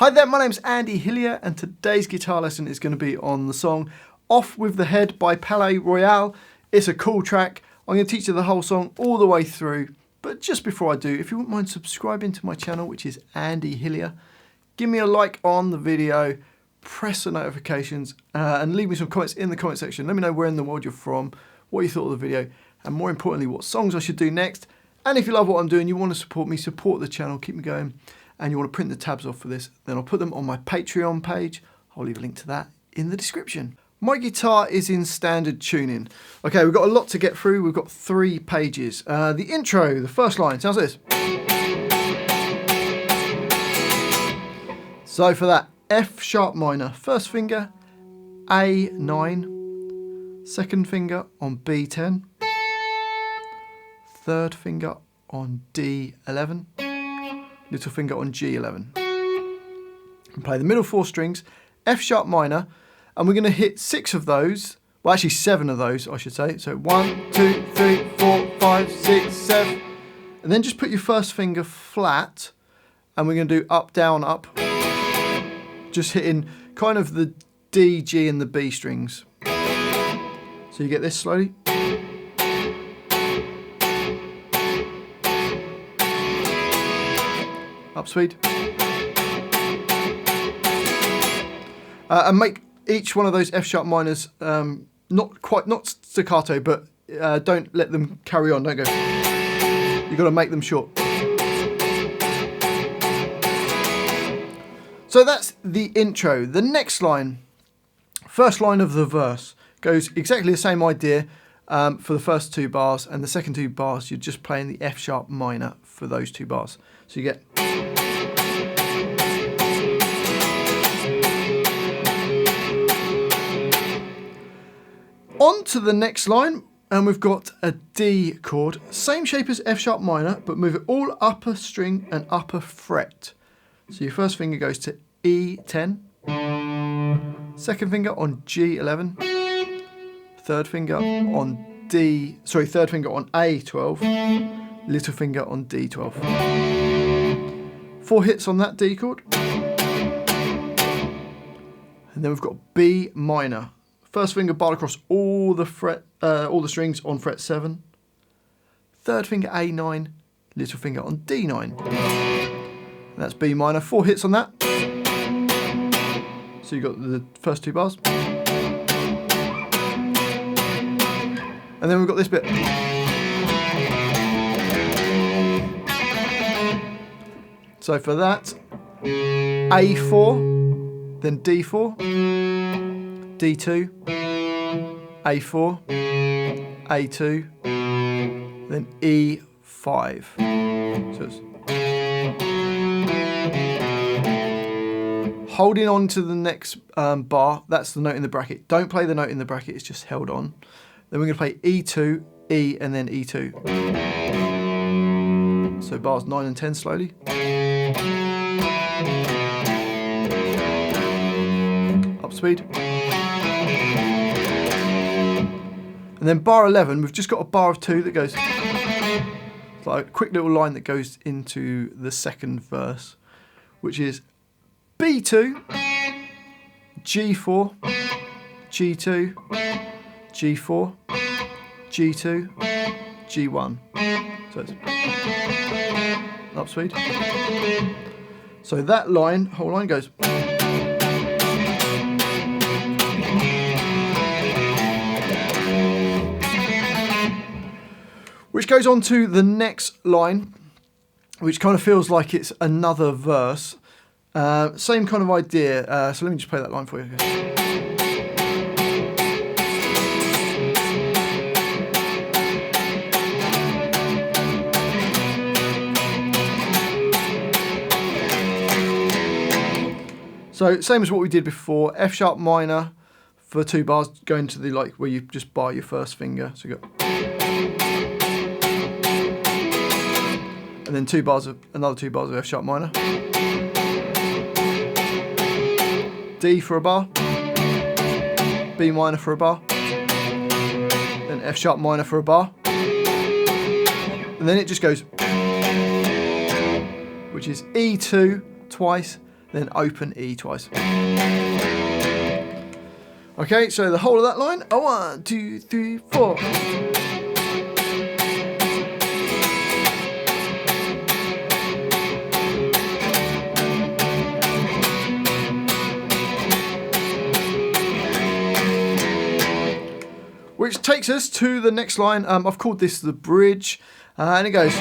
Hi there, my name's Andy Hillier and today's guitar lesson is going to be on the song Off With The Head by Palaye Royale. It's a cool track. I'm going to teach you the whole song all the way through, but just before I do, if you wouldn't mind subscribing to my channel, which is Andy Hillier, give me a like on the video, press the notifications and leave me some comments in the comment section. Let me know where in the world you're from, what you thought of the video, and more importantly, what songs I should do next. And if you love what I'm doing, you want to support me, support the channel, keep me going, and you want to print the tabs off for this, then I'll put them on my Patreon page. I'll leave a link to that in the description. My guitar is in standard tuning. Okay, we've got a lot to get through. We've got 3 pages. The intro, the first line, sounds like this. So for that, F sharp minor, first finger, A9, second finger on B10, third finger on D11, little finger on G11. And play the middle 4 strings, F sharp minor, and we're going to hit 6 of those, well actually 7 of those I should say. So 1, 2, 3, 4, 5, 6, 7. And then just put your first finger flat, and we're going to do up, down, up. Just hitting kind of the D, G and the B strings. So you get this slowly. Up speed. And make each one of those F sharp minors not staccato, but don't let them carry on. Don't go. You've got to make them short. So that's the intro. The next line, first line of the verse, goes exactly the same idea for the first 2 bars, and the second 2 bars you're just playing the F sharp minor for those 2 bars. So you get. On to the next line, and we've got a D chord, same shape as F sharp minor, but move it all upper string and upper fret. So your first finger goes to E10, second finger on G11, third finger on A12, little finger on D12. 4 hits on that D chord. And then we've got B minor. First finger barred across all the strings on fret 7. Third finger A9, little finger on D9. And that's B minor. 4 hits on that. So you've got the first 2 bars. And then we've got this bit. So for that, A4, then D4, D2, A4, A2, then E5. So it's holding on to the next bar, that's the note in the bracket. Don't play the note in the bracket, it's just held on. Then we're going to play E2, E, and then E2. So bars 9 and 10 slowly. Up speed. And then bar 11, we've just got a bar of 2 that goes, it's like a quick little line that goes into the second verse, which is B2, G4, G2, G4, G2, G1. So it's up speed. So that line, whole line goes. Which goes on to the next line, which kind of feels like it's another verse. Same kind of idea. So let me just play that line for you. So same as what we did before. F sharp minor for 2 bars, going to the where you just bar your first finger. So you got. And then 2 bars of another 2 bars of F sharp minor. D for a bar, B minor for a bar, then F sharp minor for a bar, and then it just goes, which is E2 twice, then open E twice. Okay, so the whole of that line, 1, 2, 3, 4. Which takes us to the next line. I've called this the bridge, and it goes.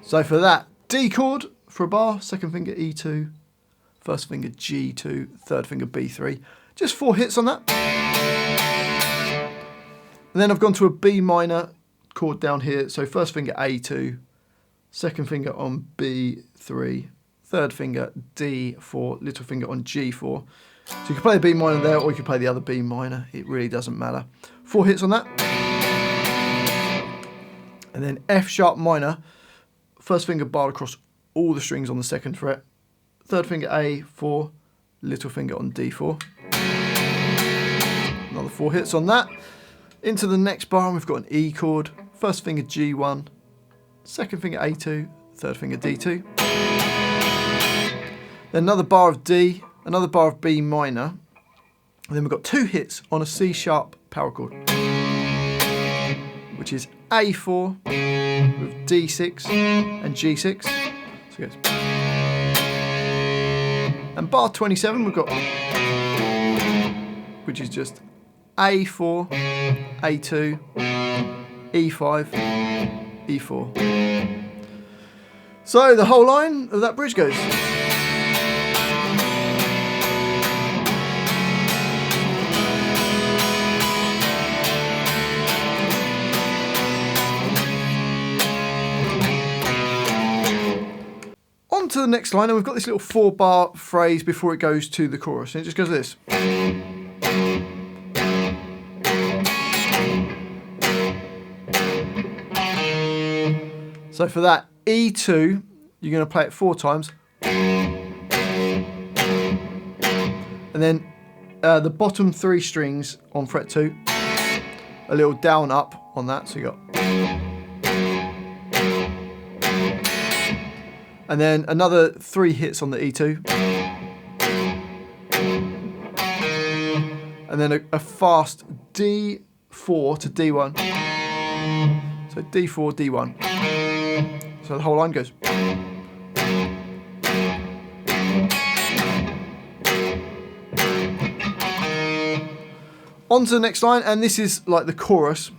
So for that, D chord for a bar, second finger E2, first finger G2, third finger B3. Just 4 hits on that. And then I've gone to a B minor chord down here. So first finger A2, second finger on B3, third finger D4, little finger on G4. So you can play the B minor there, or you can play the other B minor. It really doesn't matter. 4 hits on that. And then F sharp minor. First finger barred across all the strings on the second fret. Third finger A4, little finger on D4. Another 4 hits on that. Into the next bar, and we've got an E chord. First finger G1, second finger A2, third finger D2. Then another bar of D, another bar of B minor. And then we've got 2 hits on a C sharp power chord, which is A4 with D6 and G6. So it goes. And bar 27 we've got, which is just A4, A2, E5, E4. So the whole line of that bridge goes. On to the next line, and we've got this little 4-bar phrase before it goes to the chorus, and it just goes this. So for that, E2, you're going to play it 4 times. And then the bottom 3 strings on fret 2, a little down up on that, so you got. And then another 3 hits on the E2. And then a fast D4 to D1. So D4, D1. So the whole line goes. On to the next line, and this is like the chorus.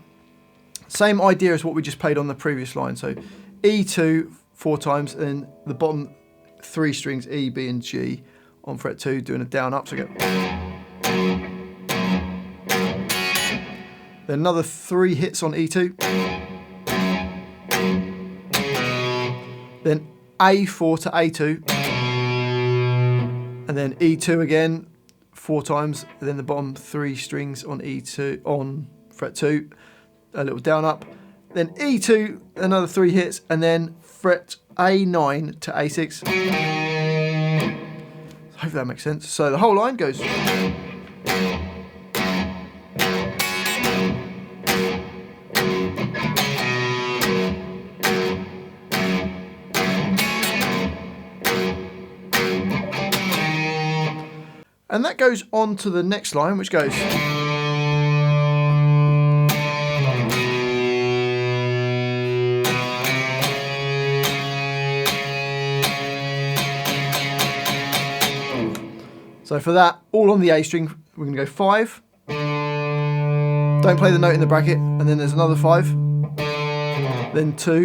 Same idea as what we just played on the previous line. So E2 4 times, and the bottom 3 strings E, B, and G on fret 2, doing a down up. So go. Then another 3 hits on E2. Then A4 to A2. And then E2 again 4 times. And then the bottom 3 strings on E2 on fret 2, a little down up. Then E2, another 3 hits, and then fret A9 to A6. Hopefully that makes sense. So the whole line goes. And that goes on to the next line, which goes. So for that, all on the A string, we're going to go 5. Don't play the note in the bracket, and then there's another 5. Then 2.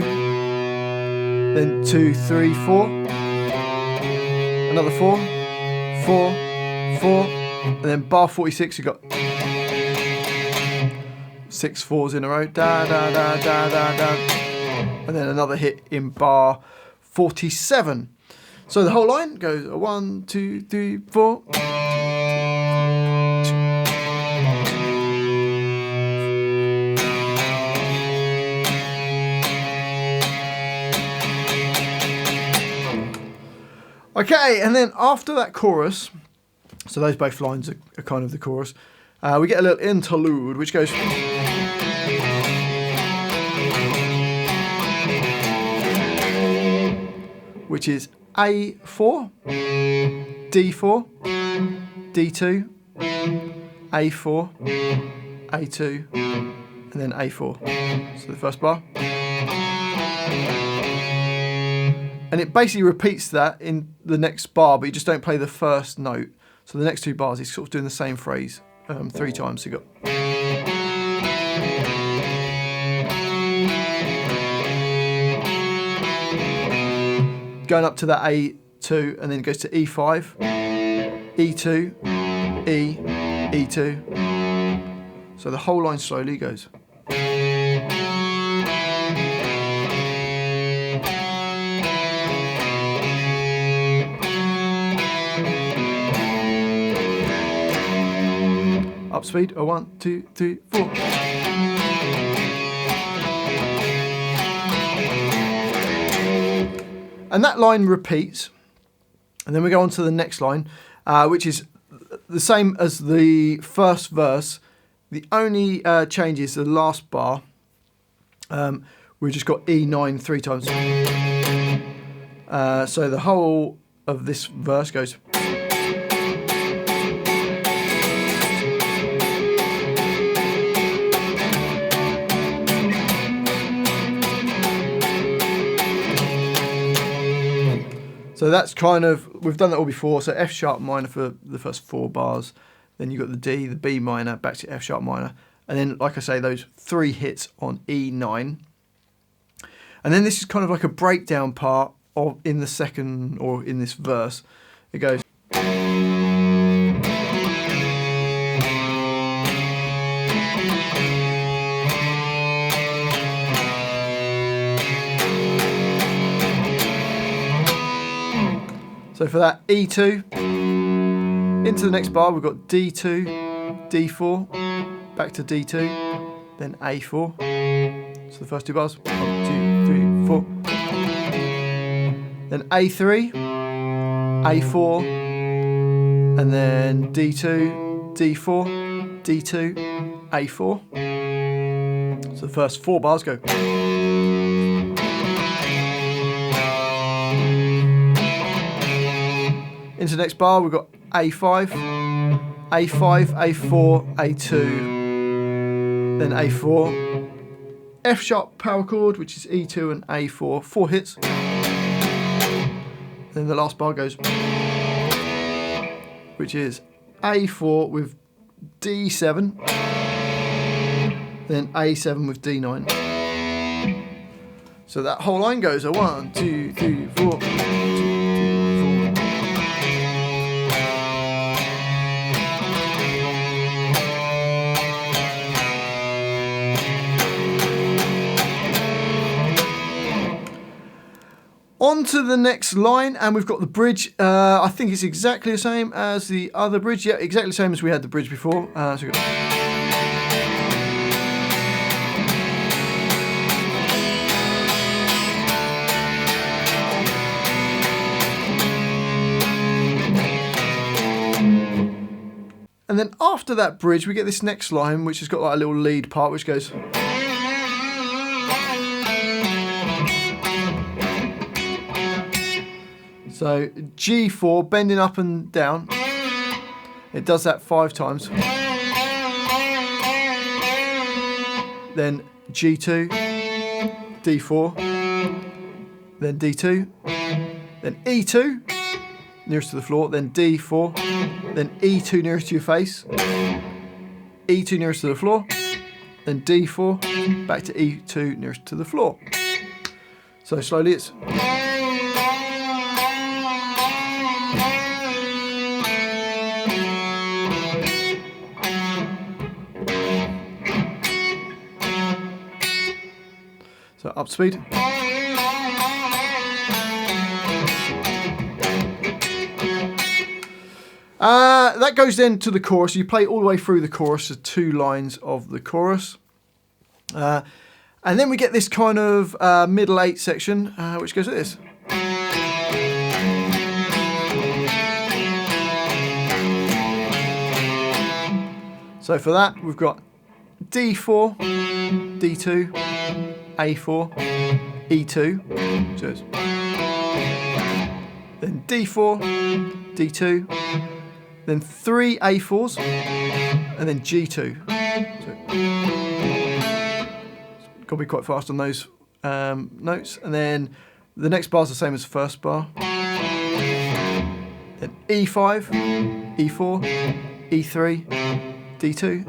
Then 2, 3, 4. Another 4. 4. 4. And then bar 46, you've got 6 4s in a row. Da, da, da, da, da, da. And then another hit in bar 47. So the whole line goes 1, 2, 3, 4. Okay, and then after that chorus, So those both lines are kind of the chorus. We get a little interlude, which goes... which is A4, D4, D2, A4, A2, and then A4. So the first bar. And it basically repeats that in the next bar, but you just don't play the first note. So the next two bars, he's sort of doing the same phrase 3 times. So you got... going up to that A2, and then it goes to E5, E2, E, E2. So the whole line slowly goes. Up speed, 1, 2, 3, 4. And that line repeats, and then we go on to the next line, which is the same as the first verse. The only change is the last bar. We've just got E9 3 times. So the whole of this verse goes... So that's kind of, we've done that all before. So F sharp minor for the first 4 bars. Then you've got the D, the B minor, back to F sharp minor. And then, like I say, those 3 hits on E9. And then this is kind of like a breakdown part of in the second, or in this verse. It goes... So for that E2, into the next bar we've got D2, D4, back to D2, then A4. So the first 2 bars, 1, 2, 3, 4. Then A3, A4, and then D2, D4, D2, A4. So the first 4 bars go. Into the next bar, we've got A5, A5, A4, A2, then A4, F sharp power chord, which is E2 and A4, 4 hits. Then the last bar goes, which is A4 with D7, then A7 with D9. So that whole line goes 1, 2, 3, 4. On to the next line, and we've got the bridge. I think it's exactly the same as the other bridge. Yeah, exactly the same as we had the bridge before. So we've got... And then after that bridge, we get this next line, which has got like a little lead part, which goes... So G4, bending up and down, it does that 5 times. Then G2, D4, then D2, then E2, nearest to the floor, then D4, then E2 nearest to your face, E2 nearest to the floor, then D4, back to E2 nearest to the floor. So slowly it's... So up speed. That goes then to the chorus. You play all the way through the chorus, the 2 lines of the chorus. And then we get this kind of middle 8 section, which goes like this. So for that, we've got D4, D2, A4, E2. So it's then D4, D2, then 3 A4s, and then G2. So, got to be quite fast on those notes. And then the next bar is the same as the first bar. Then E5, E4, E3, D2.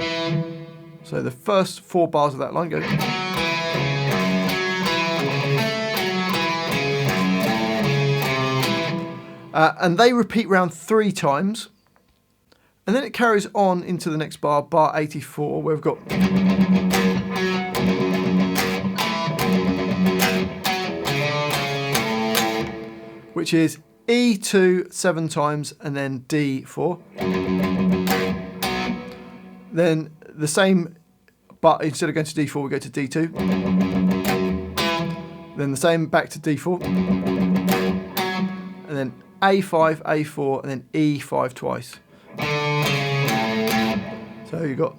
So the first 4 bars of that line go. And they repeat round 3 times. And then it carries on into the next bar, bar 84, where we've got... which is E2 7 times and then D4. Then the same, but instead of going to D4, we go to D2. Then the same back to D4. And then A5, A4, and then E5 twice. So you've got...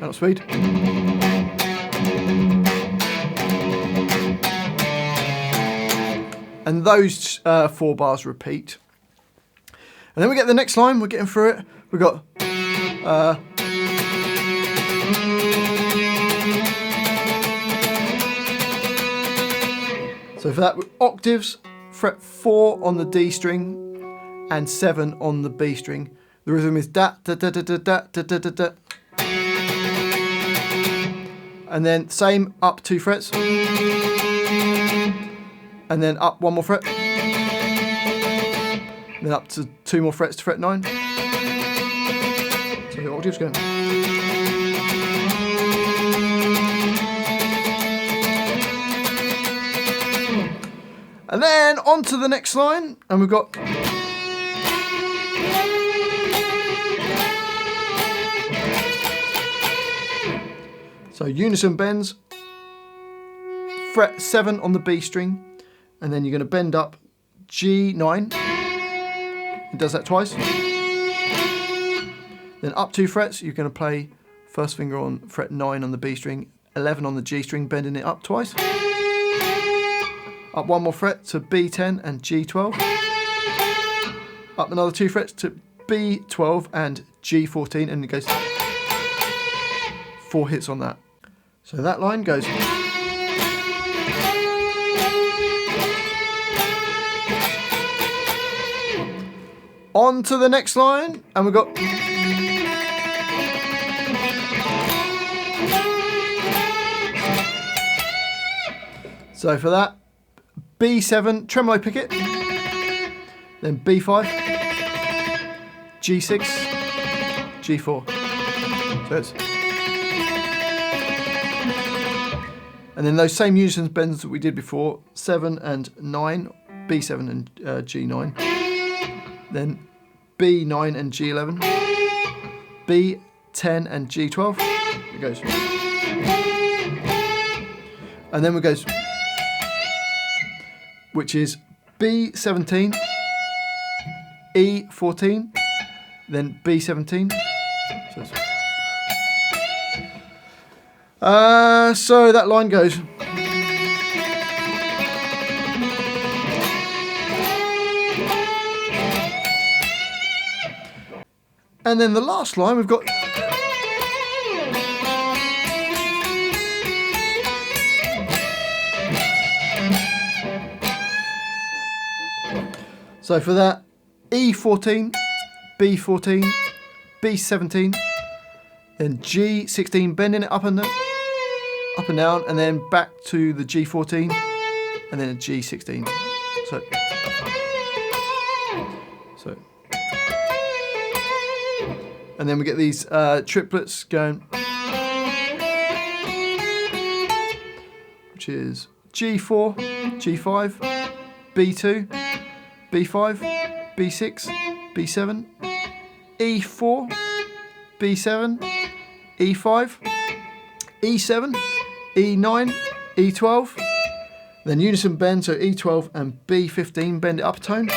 out of speed. And those 4 bars repeat. And then we get the next line, we're getting through it. We've got... so for that, octaves, fret 4 on the D string and 7 on the B string. The rhythm is da da da da da da da da da da. And then same up 2 frets. And then up 1 more fret. Then up to 2 more frets to fret 9. So the octaves going. And then on to the next line, and we've got... so unison bends, fret 7 on the B string, and then you're going to bend up G9. It does that twice. Then up 2 frets, you're going to play first finger on fret 9 on the B string, 11 on the G string, bending it up twice. Up 1 more fret to B10 and G12. Up another 2 frets to B12 and G14, and it goes 4 hits on that. So that line goes... on to the next line, and we've got... so for that, B7, tremolo picket, then B5, G6, G4. So it's... and then those same unison bends that we did before, 7 and 9, B7 and G9. Then B9 and G11, B10 and G12. It goes. And then it goes, which is B17, E14, then B17. So that line goes. And then the last line we've got... so for that, E14, B14, B17, then G16, bending it up and down, and then back to the G14, and then a G16. So and then we get these triplets going, which is G4, G5, B2, B5, B6, B7, E4, B7, E5, E7, E9, E12, Then unison bend, so E12 and B15, bend it up a tone.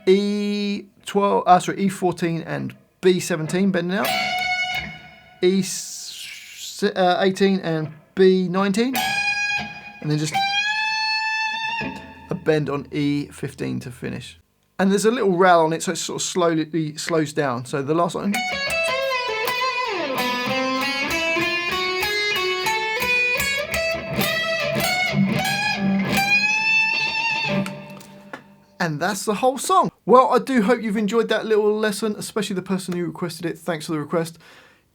E14 and B17, bending out. E18 and B19, and then just a bend on E15 to finish. And there's a little roll on it, so it sort of slowly slows down. So the last line. And that's the whole song. Well, I do hope you've enjoyed that little lesson, especially the person who requested it. Thanks for the request.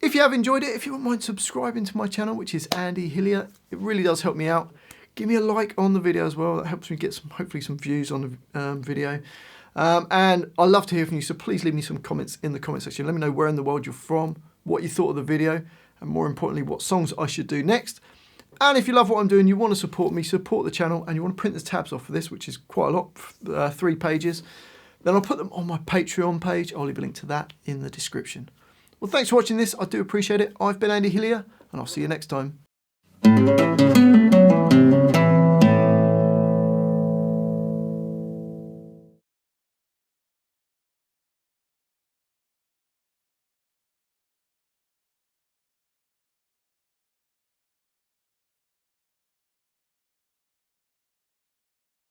If you have enjoyed it, if you wouldn't mind subscribing to my channel, which is Andy Hillier, it really does help me out. Give me a like on the video as well. That helps me get hopefully some views on the video. And I love to hear from you, so please leave me some comments in the comment section. Let me know where in the world you're from, what you thought of the video, and more importantly, what songs I should do next. And if you love what I'm doing, you want to support me, support the channel, and you want to print the tabs off for this, which is quite a lot, 3 pages, then I'll put them on my Patreon page. I'll leave a link to that in the description. Well, thanks for watching this. I do appreciate it. I've been Andy Hillier, and I'll see you next time.